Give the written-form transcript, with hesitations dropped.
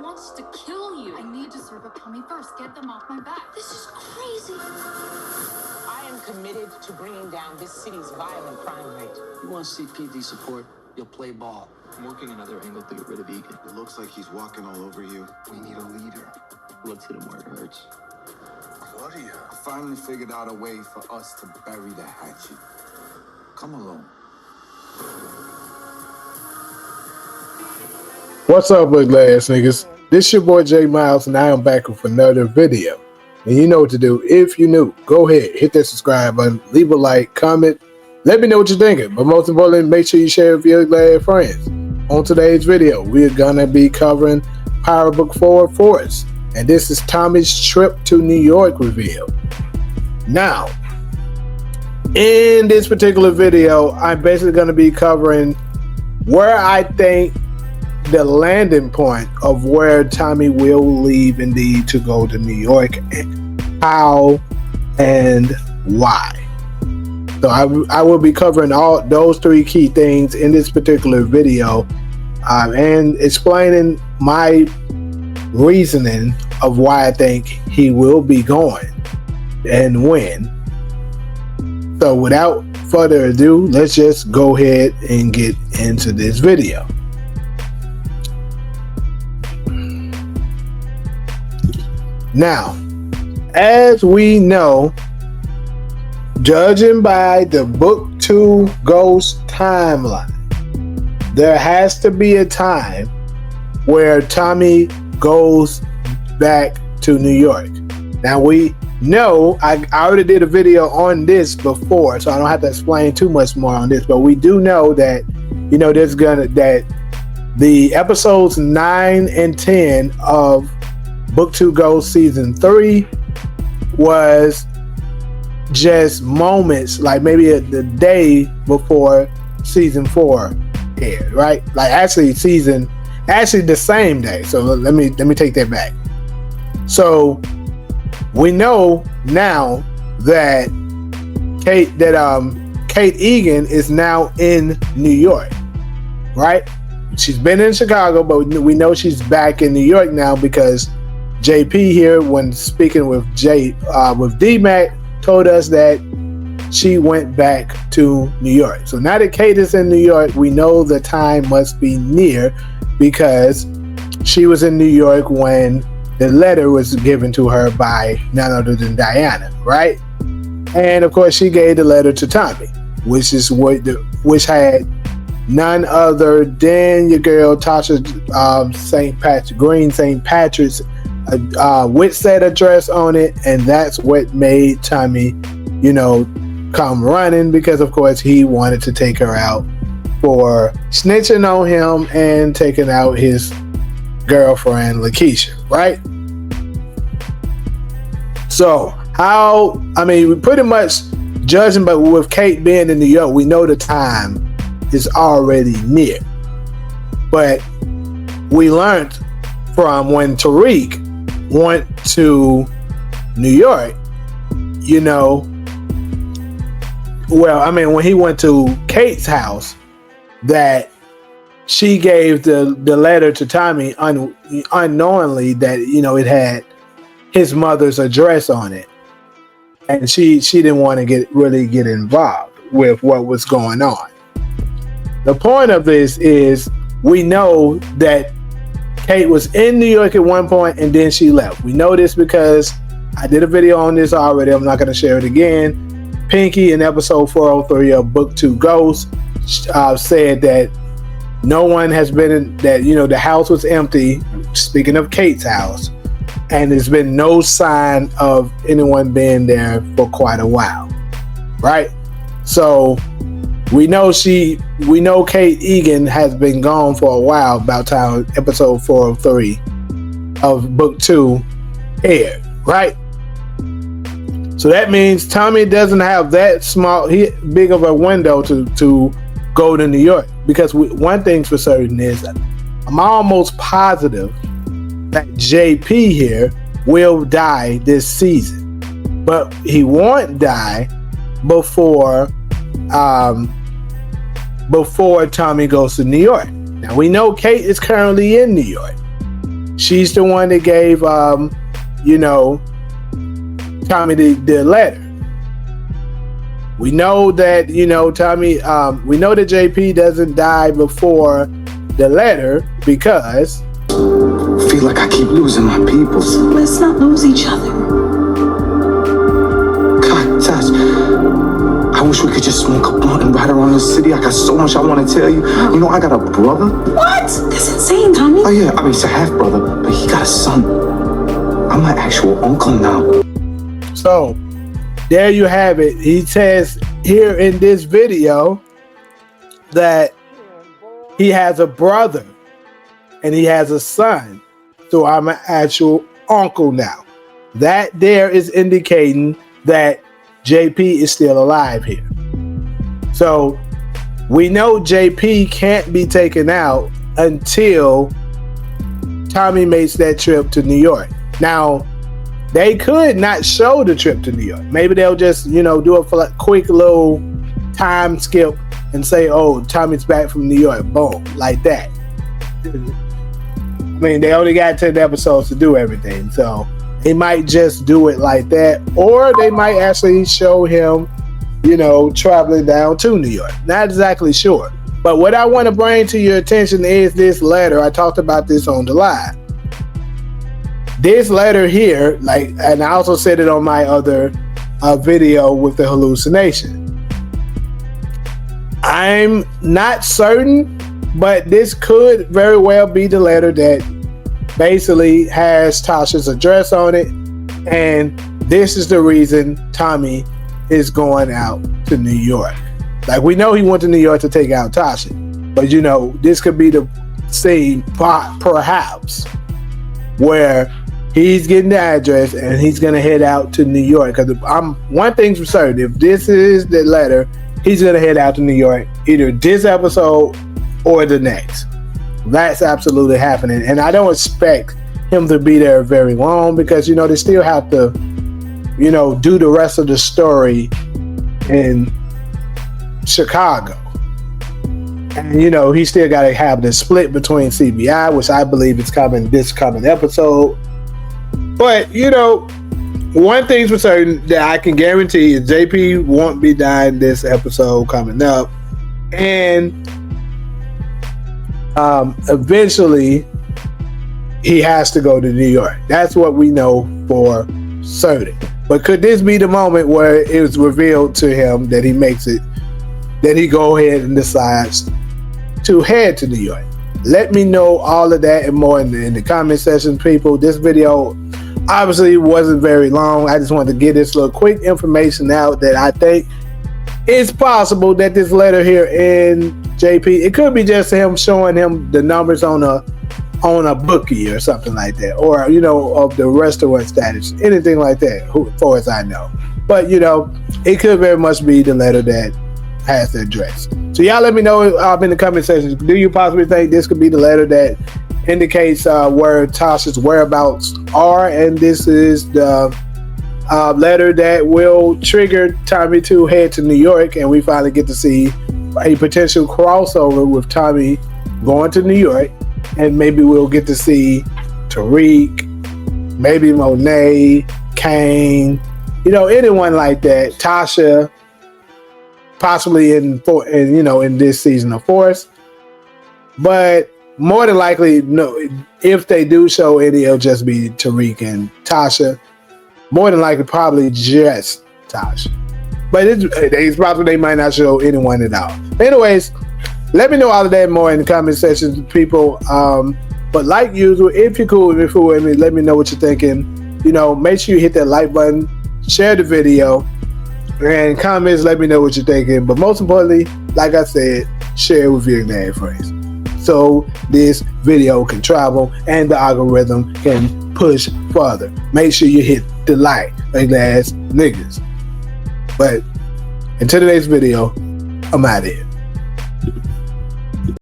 wants to kill you. I need to serve up Tommy first. Get them off my back. This is crazy. I am committed to bringing down this city's violent crime rate. You want CPD support? You'll play ball. I'm working another angle to get rid of Egan. It looks like he's walking all over you. We need a leader. Let's hit him where it hurts. Claudia. I finally figured out a way for us to bury the hatchet. Come along. What's up, ugly ass niggas? This your boy J Miles, and I am back with another video. And you know what to do. If you're new, go ahead, hit that subscribe button, leave a like, comment, let me know what you're thinking. But most importantly, make sure you share it with your ugly ass friends. On today's video, we're gonna be covering Power Book 4 Force, and this is Tommy's trip to New York reveal. Now, in this particular video, I'm basically gonna be covering where I think the landing point of where Tommy will leave indeed to go to New York, and how and why. So I will be covering all those three key things in this particular video, and explaining my reasoning of why I think he will be going and when. So without further ado, let's just go ahead and get into this video. Now, as we know, judging by the Book 2 Ghost timeline, there has to be a time where Tommy goes back to New York. Now, we know, I already did a video on this before, so I don't have to explain too much more on this, but we do know that, you know, that the episodes 9 and 10 of Book 2 Ghost Season 3 was just moments, like maybe the day before Season 4 aired, right? Like actually the same day. So let me take that back. So we know now that Kate Egan is now in New York, right? She's been in Chicago, but we know she's back in New York now because JP here, when speaking with D-Mac, told us that she went back to New York. So now that Kate is in New York, we know the time must be near because she was in New York when the letter was given to her by none other than Diana, right? And of course, she gave the letter to Tommy, which had none other than your girl Tasha St. Patrick's Whitsett address on it, and that's what made Tommy, you know, come running, because of course he wanted to take her out for snitching on him and taking out his girlfriend Lakeisha, right? So we pretty much judging, but with Kate being in New York, we know the time is already near. But we learned from when Tariq went to New York, you know, when he went to Kate's house, that she gave the letter to Tommy unknowingly, that, you know, it had his mother's address on it, and she didn't want to really get involved with what was going on. The point of this is, we know that Kate was in New York at one point and then she left. We know this because I did a video on this already. I'm not going to share it again. Pinky in episode 403 of Book 2 Ghost said that no one has been in, that, you know, the house was empty, speaking of Kate's house, and there's been no sign of anyone being there for quite a while, right? So we know Kate Egan has been gone for a while, about time episode 403 of Book 2 aired, right? So that means Tommy doesn't have that big of a window to go to New York, because one thing's for certain is I'm almost positive that JP here will die this season, but he won't die before Tommy goes to New York. Now we know Kate is currently in New York, she's the one that gave, you know, Tommy the letter. We know that, you know, Tommy, we know that JP doesn't die before the letter because... I feel like I keep losing my people. So let's not lose each other. God, Tash, I wish we could just smoke a blunt and ride around the city. I got so much I want to tell you. You know, I got a brother. What? That's insane, Tommy. Oh, yeah, I mean, he's a half-brother, but he got a son. I'm my actual uncle now. So, there you have it. He says here in this video that he has a brother and he has a son. So I'm an actual uncle now. That there is indicating that JP is still alive here. So we know JP can't be taken out until Tommy makes that trip to New York. Now, they could not show the trip to New York. Maybe they'll just, you know, do a quick little time skip and say, oh, Tommy's back from New York. Boom, like that. I mean, they only got 10 episodes to do everything. So they might just do it like that. Or they might actually show him, you know, traveling down to New York. Not exactly sure. But what I want to bring to your attention is this letter. I talked about this on the live. This letter here, like, and I also said it on my other video with the hallucination. I'm not certain, but this could very well be the letter that basically has Tasha's address on it. And this is the reason Tommy is going out to New York. Like, we know he went to New York to take out Tasha, but you know, this could be the scene perhaps where he's getting the address and he's gonna head out to New York. Because one thing's for certain: if this is the letter, he's gonna head out to New York either this episode or the next. That's absolutely happening, and I don't expect him to be there very long because, you know, they still have to, you know, do the rest of the story in Chicago. And, you know, he still got to have the split between CBI, which I believe is coming this coming episode. But, you know, one thing's for certain that I can guarantee is JP won't be dying this episode coming up. And eventually he has to go to New York. That's what we know for certain. But could this be the moment where it was revealed to him that he makes it, that he go ahead and decides to head to New York? Let me know all of that and more in the comment section, people. This video obviously wasn't very long. I just wanted to get this little quick information out that I think it's possible that this letter here in JP, it could be just him showing him the numbers on a bookie or something like that, or, you know, of the restaurant status, anything like that, as far as I know. But, you know, it could very much be the letter that has the address. So y'all let me know in the comment section, do you possibly think this could be the letter that indicates where Tasha's whereabouts are, and this is the letter that will trigger Tommy to head to New York, and we finally get to see a potential crossover with Tommy going to New York, and maybe we'll get to see Tariq, maybe Monet, Kane, you know, anyone like that, Tasha, possibly in this season of Force. But more than likely, no, if they do show any, it'll just be Tariq and Tasha. More than likely, probably just Tasha. But it's possible they might not show anyone at all. Anyways, let me know all of that more in the comment section, people. But like usual, if you're cool with me, let me know what you're thinking. You know, make sure you hit that like button, share the video, and comments, let me know what you're thinking. But most importantly, like I said, share it with your name friends, so this video can travel and the algorithm can push further. Make sure you hit the like ass niggas. But until today's video, I'm out of here.